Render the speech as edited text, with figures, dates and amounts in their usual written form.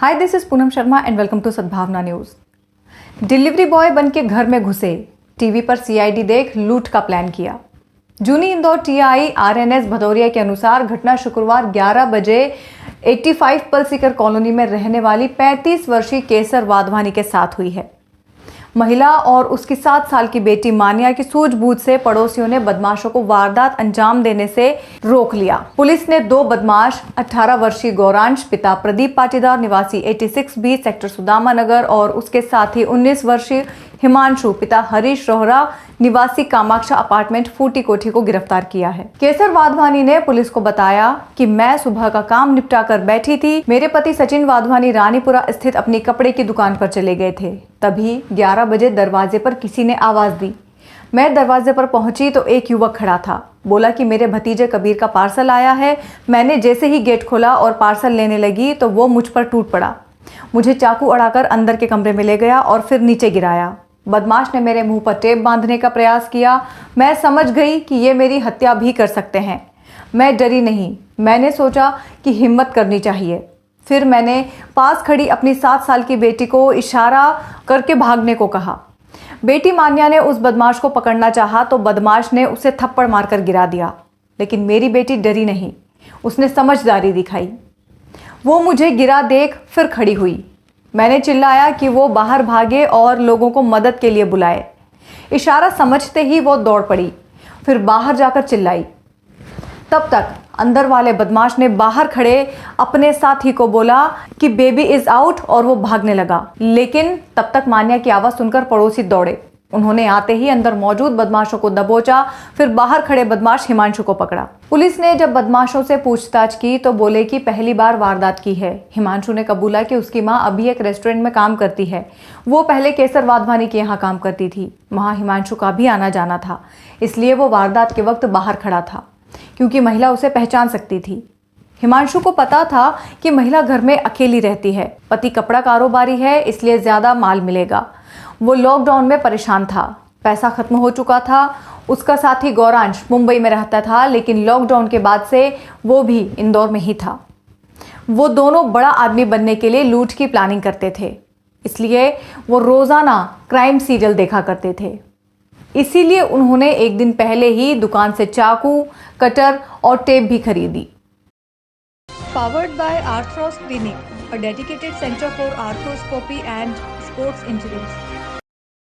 Hi, this is Poonam Sharma and welcome to Sadbhavna news. Delivery boy बन के घर में घुसे, टीवी पर सीआईडी देख लूट का प्लान किया। जूनी इंदौर टीआई आरएनएस भदौरिया के अनुसार घटना शुक्रवार 11 बजे 85 पलसीकर कॉलोनी में रहने वाली 35 वर्षीय केसर वाधवानी के साथ हुई है। महिला और उसकी 7 साल की बेटी मानिया की सूझबूझ से पड़ोसियों ने बदमाशों को वारदात अंजाम देने से रोक लिया। पुलिस ने 2 बदमाश 18 वर्षीय गौरांश पिता प्रदीप पाटीदार निवासी 86B सेक्टर सुदामा नगर और उसके साथी 19 वर्षीय हिमांशु पिता हरीश रोहरा निवासी कामाक्षा अपार्टमेंट फूटी कोठी को गिरफ्तार किया है। केसर वाधवानी ने पुलिस को बताया कि मैं सुबह का काम निपटा कर बैठी थी। मेरे पति सचिन वाधवानी रानीपुरा स्थित अपनी कपड़े की दुकान पर चले गए थे। तभी 11 बजे दरवाजे पर किसी ने आवाज दी। मैं दरवाजे पर पहुंची तो एक युवक खड़ा था। बोला कि मेरे भतीजे कबीर का पार्सल आया है। मैंने जैसे ही गेट खोला और पार्सल लेने लगी तो वो मुझ पर टूट पड़ा। मुझे चाकू अड़ाकर अंदर के कमरे में ले गया और फिर नीचे गिराया। बदमाश ने मेरे मुंह पर टेप बांधने का प्रयास किया। मैं समझ गई कि ये मेरी हत्या भी कर सकते हैं। मैं डरी नहीं। मैंने सोचा कि हिम्मत करनी चाहिए। फिर मैंने पास खड़ी अपनी 7 साल की बेटी को इशारा करके भागने को कहा। बेटी मान्या ने उस बदमाश को पकड़ना चाहा तो बदमाश ने उसे थप्पड़ मारकर गिरा दिया, लेकिन मेरी बेटी डरी नहीं। उसने समझदारी दिखाई। वो मुझे गिरा देख फिर खड़ी हुई। मैंने चिल्लाया कि वो बाहर भागे और लोगों को मदद के लिए बुलाए। इशारा समझते ही वो दौड़ पड़ी, फिर बाहर जाकर चिल्लाई। तब तक अंदर वाले बदमाश ने बाहर खड़े अपने साथी को बोला कि बेबी इज आउट और वो भागने लगा, लेकिन तब तक मान्या की आवाज़ सुनकर पड़ोसी दौड़े। उन्होंने आते ही अंदर मौजूद बदमाशों को दबोचा, फिर बाहर खड़े बदमाश हिमांशु को पकड़ा। पुलिस ने जब बदमाशों से पूछताछ की तो बोले कि पहली बार वारदात की है। हिमांशु ने कबूला कि उसकी मां अभी एक रेस्टोरेंट में काम करती है। वो पहले केसर वाधवानी के यहाँ काम करती थी। वहाँ हिमांशु का भी आना जाना था, इसलिए वो वारदात के वक्त बाहर खड़ा था, क्योंकि महिला उसे पहचान सकती थी। हिमांशु को पता था कि महिला घर में अकेली रहती है। पति कपड़ा कारोबारी है, इसलिए ज्यादा माल मिलेगा। वो लॉकडाउन में परेशान था, पैसा खत्म हो चुका था। उसका साथी गौरांश मुंबई में रहता था, लेकिन लॉकडाउन के बाद से वो भी इंदौर में ही था। वो दोनों बड़ा आदमी बनने के लिए लूट की प्लानिंग करते थे, इसलिए वो रोजाना क्राइम सीरियल देखा करते थे। इसीलिए उन्होंने एक दिन पहले ही दुकान से चाकू, कटर और टेप भी खरीदी। Powered by Arthros Clinic, a dedicated center for arthroscopy and sports injuries.